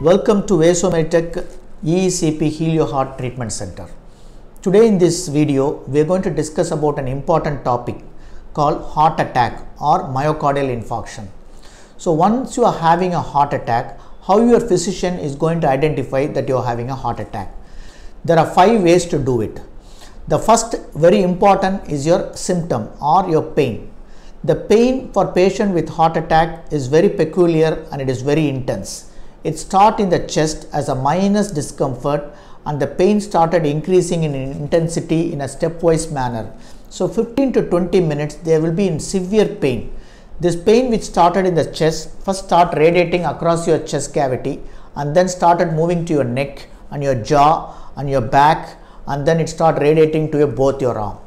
Welcome to Vaso-Meditech EECP Heal Your Heart Treatment Center. Today in this video, we are going to discuss about an important topic called heart attack or myocardial infarction. So once you are having a heart attack, how your physician is going to identify that you are having a heart attack? There are 5 ways to do it. The first, very important, is your symptom or your pain. The pain for patient with heart attack is very peculiar and it is very intense. It starts in the chest as a minor discomfort and the pain started increasing in intensity in a stepwise manner. So 15 to 20 minutes there will be in severe pain. This pain which started in the chest first start radiating across your chest cavity and then started moving to your neck and your jaw and your back, and then it start radiating to both your arm.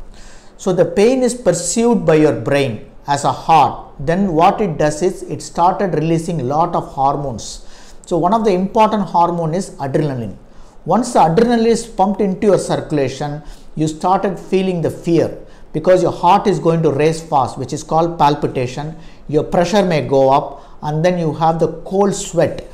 So the pain is perceived by your brain as a heart. Then what it does is it started releasing a lot of hormones. So one of the important hormone is adrenaline. Once the adrenaline is pumped into your circulation, you started feeling the fear because your heart is going to race fast, which is called palpitation. Your pressure may go up and then you have the cold sweat,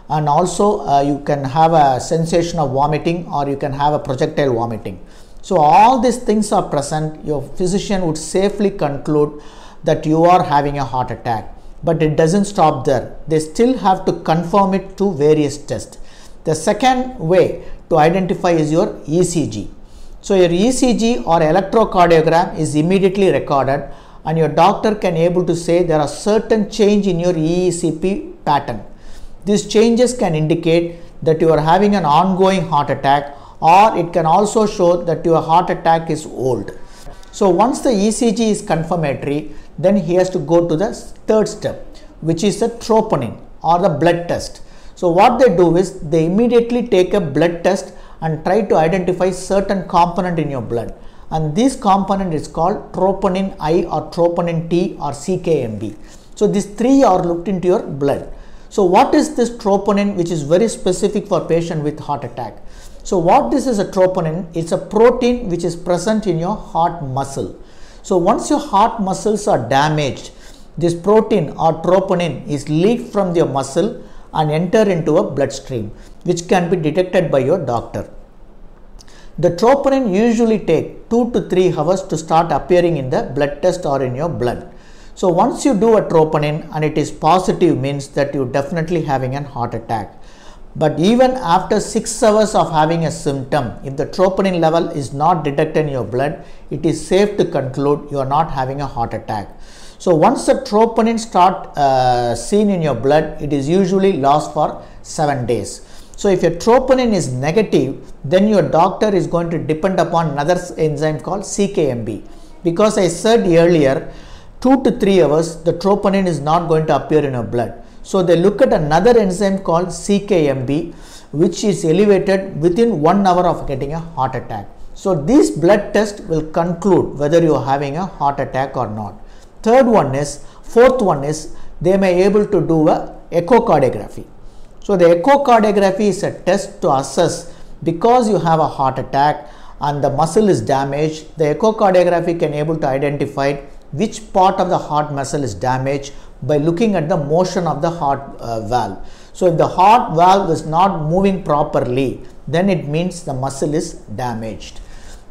and also you can have a sensation of vomiting or you can have a projectile vomiting. So all these things are present. Your physician would safely conclude that you are having a heart attack. But it doesn't stop there. They still have to confirm it to various tests. The second way to identify is your ECG. So your ECG or electrocardiogram is immediately recorded and your doctor can able to say there are certain change in your EECP pattern. These changes can indicate that you are having an ongoing heart attack, or it can also show that your heart attack is old. So once the ECG is confirmatory, then he has to go to the third step, which is the troponin or the blood test. So what they do is they immediately take a blood test and try to identify certain component in your blood, and this component is called troponin I or troponin T or CKMB. So these 3 are looked into your blood. So what is this troponin, which is very specific for patient with heart attack? So what this is a troponin, it's a protein which is present in your heart muscle. So once your heart muscles are damaged, this protein or troponin is leaked from your muscle and enter into a bloodstream, which can be detected by your doctor. The troponin usually take 2 to 3 hours to start appearing in the blood test or in your blood. So once you do a troponin and it is positive, means that you definitely having an heart attack. But even after 6 hours of having a symptom, if the troponin level is not detected in your blood, it is safe to conclude you are not having a heart attack. So once the troponin start seen in your blood, it is usually lost for 7 days. So if your troponin is negative, then your doctor is going to depend upon another enzyme called CKMB. Because I said earlier, 2 to 3 hours, the troponin is not going to appear in your blood. So they look at another enzyme called CKMB, which is elevated within 1 hour of getting a heart attack. So this blood test will conclude whether you are having a heart attack or not. Fourth one is they may able to do a echocardiography. So the echocardiography is a test to assess, because you have a heart attack and the muscle is damaged, the echocardiography can able to identify which part of the heart muscle is damaged by looking at the motion of the heart valve. So if the heart valve is not moving properly, then it means the muscle is damaged.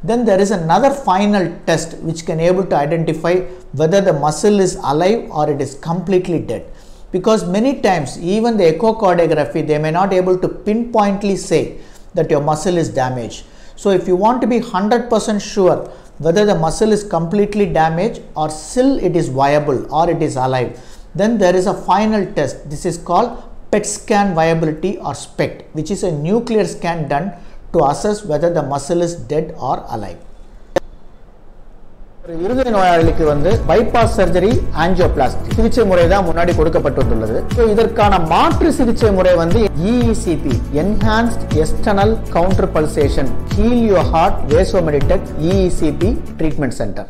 Then there is another final test which can able to identify whether the muscle is alive or it is completely dead. Because many times even the echocardiography, they may not able to pinpointly say that your muscle is damaged. So if you want to be 100% sure whether the muscle is completely damaged or still it is viable or it is alive, then there is a final test. This is called PET scan viability or SPECT, which is a nuclear scan done to assess whether the muscle is dead or alive. இருதய நோயாளிக்கு bypass surgery angioplasty சிகிச்சை முறை தான் முன்னாடி கொடுக்கப்பட்டுள்ளது. So இதற்கான மாற்று சிகிச்சை முறை EECP enhanced external counter pulsation heal your heart Vaso-Meditech EECP treatment center.